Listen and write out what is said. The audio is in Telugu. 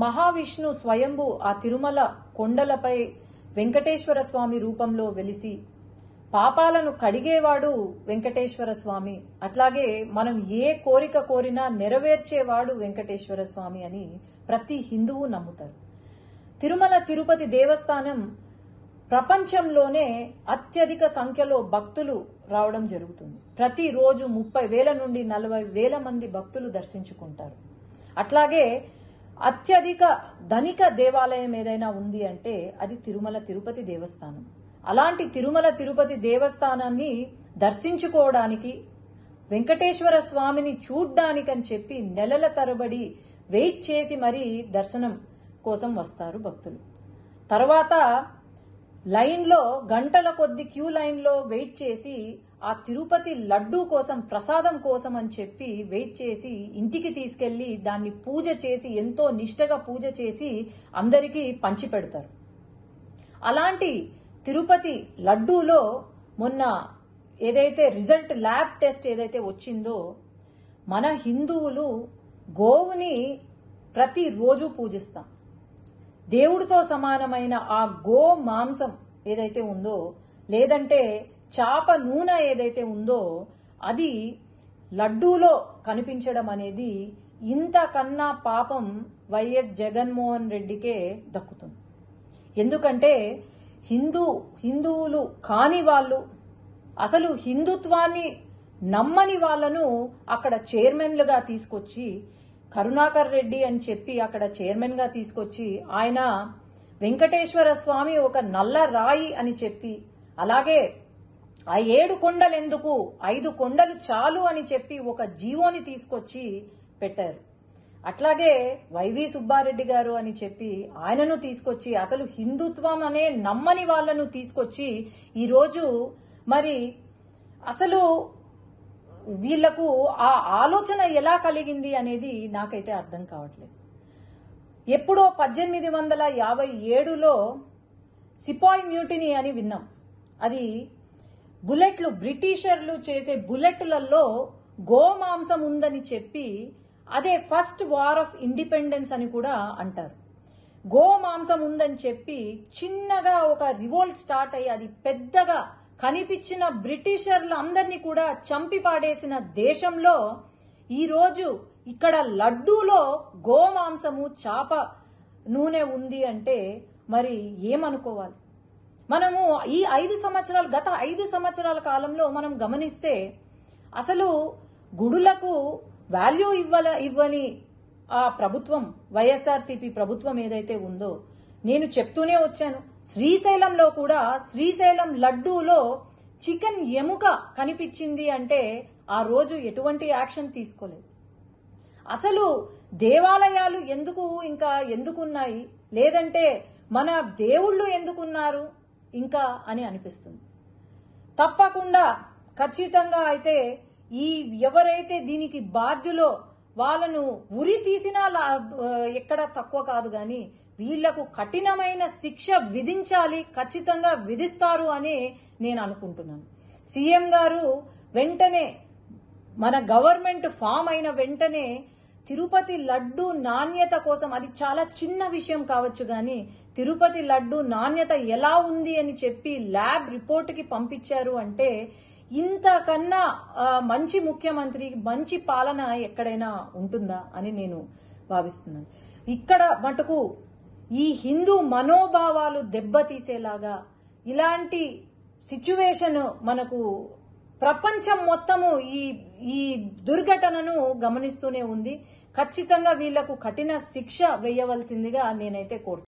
మహావిష్ణు స్వయంభు ఆ తిరుమల కొండలపై వెంకటేశ్వర స్వామి రూపంలో వెలిసి పాపాలను కడిగేవాడు వెంకటేశ్వర స్వామి, అట్లాగే మనం ఏ కోరిక కోరినా నెరవేర్చేవాడు వెంకటేశ్వర స్వామి అని ప్రతి హిందువు నమ్ముతారు. తిరుమల తిరుపతి దేవస్థానం ప్రపంచంలోనే అత్యధిక సంఖ్యలో భక్తులు రావడం జరుగుతుంది. ప్రతిరోజు 30,000 నుండి 40,000 మంది భక్తులు దర్శించుకుంటారు. అట్లాగే అత్యధిక ధనిక దేవాలయం ఏదైనా ఉంది అంటే అది తిరుమల తిరుపతి దేవస్థానం. అలాంటి తిరుమల తిరుపతి దేవస్థానాన్ని దర్శించుకోవడానికి, వెంకటేశ్వర స్వామిని చూడ్డానికని చెప్పి నెలల తరబడి వెయిట్ చేసి మరీ దర్శనం కోసం వస్తారు భక్తులు. తర్వాత లైన్లో గంటల కొద్ది క్యూ లైన్లో వెయిట్ చేసి ఆ తిరుపతి లడ్డూ కోసం, ప్రసాదం కోసం అని చెప్పి వెయిట్ చేసి ఇంటికి తీసుకెళ్లి దాన్ని పూజ చేసి, ఎంతో నిష్టగా పూజ చేసి అందరికీ పంచిపెడతారు. అలాంటి తిరుపతి లడ్డూలో మొన్న ఏదైతే రిజల్ట్ ల్యాబ్ టెస్ట్ ఏదైతే వచ్చిందో, మన హిందువులు గోవుని ప్రతిరోజు పూజిస్తాం. దేవుడితో సమానమైన ఆ గో మాంసం ఏదైతే ఉందో, లేదంటే చాప నూనె ఏదైతే ఉందో, అది లడ్డూలో కనిపించడం అనేది ఇంతకన్నా పాపం వైఎస్ జగన్మోహన్ రెడ్డికే దక్కుతుంది. ఎందుకంటే హిందువులు కాని వాళ్ళు, అసలు హిందుత్వాన్ని నమ్మని వాళ్లను అక్కడ చైర్మన్లుగా తీసుకొచ్చి, కరుణాకర్ రెడ్డి అని చెప్పి అక్కడ చైర్మన్ గా తీసుకొచ్చి, ఆయన వెంకటేశ్వర స్వామి ఒక నల్ల రాయి అని చెప్పి, అలాగే ఆ 7 కొండలు ఎందుకు, 5 కొండలు చాలు అని చెప్పి ఒక జీవోని తీసుకొచ్చి పెట్టారు. అట్లాగే వైవి సుబ్బారెడ్డి గారు అని చెప్పి ఆయనను తీసుకొచ్చి, అసలు హిందుత్వం అనే నమ్మని వాళ్లను తీసుకొచ్చి ఈరోజు మరి అసలు వీళ్లకు ఆ ఆలోచన ఎలా కలిగింది అనేది నాకైతే అర్థం కావట్లేదు. ఎప్పుడో 1857లో సిపాయి మ్యూటినీ అని విన్నాం. అది బుల్లెట్లు, బ్రిటిషర్లు చేసే బుల్లెట్లలో గోమాంసం ఉందని చెప్పి, అదే ఫస్ట్ వార్ ఆఫ్ ఇండిపెండెన్స్ అని కూడా అంటారు. గోమాంసం ఉందని చెప్పి చిన్నగా ఒక రివోల్ట్ స్టార్ట్ అయ్యి అది పెద్దగా కనిపించిన బ్రిటిషర్లు అందరినీ కూడా చంపి పాడేసిన దేశంలో ఈరోజు ఇక్కడ లడ్డూలో గోమాంసము, చాప నూనె ఉంది అంటే మరి ఏమనుకోవాలి? మనము ఈ గత 5 సంవత్సరాల కాలంలో మనం గమనిస్తే అసలు గుడులకు వాల్యూ ఇవ్వని ఆ ప్రభుత్వం, వైఎస్ఆర్సీపీ ప్రభుత్వం ఏదైతే ఉందో, నేను చెప్తూనే వచ్చాను. శ్రీశైలంలో కూడా శ్రీశైలం లడ్డూలో చికెన్ ఎముక కనిపించింది అంటే ఆ రోజు ఎటువంటి యాక్షన్ తీసుకోలేదు. అసలు దేవాలయాలు ఎందుకున్నాయి, లేదంటే మన దేవుళ్ళు ఎందుకున్నారు ఇంకా అని అనిపిస్తుంది. తప్పకుండా ఖచ్చితంగా అయితే ఎవరైతే దీనికి బాధ్యులో వాళ్ళను ఉరి తీసినా ఎక్కడ తక్కువ కాదు, గాని వీళ్లకు కఠినమైన శిక్ష విధించాలి, ఖచ్చితంగా విధిస్తారు అని నేను అనుకుంటున్నాను. సీఎం గారు వెంటనే, మన గవర్నమెంట్ ఫామ్ అయిన వెంటనే తిరుపతి లడ్డు నాణ్యత కోసం, అది చాలా చిన్న విషయం కావచ్చు గాని తిరుపతి లడ్డు నాణ్యత ఎలా ఉంది అని చెప్పి ల్యాబ్ రిపోర్ట్కి పంపించారు అంటే ఇంతకన్నా మంచి ముఖ్యమంత్రి, మంచి పాలన ఎక్కడైనా ఉంటుందా అని నేను భావిస్తున్నాను. ఇక్కడ మటుకు ఈ హిందూ మనోభావాలు దెబ్బతీసేలాగా ఇలాంటి సిచ్యువేషన్ మనకు ప్రపంచం మొత్తము ఈ దుర్ఘటనను గమనిస్తూనే ఉంది. ఖచ్చితంగా వీళ్లకు కఠిన శిక్ష వేయవలసిందిగా నేనైతే కోరుతున్నాను.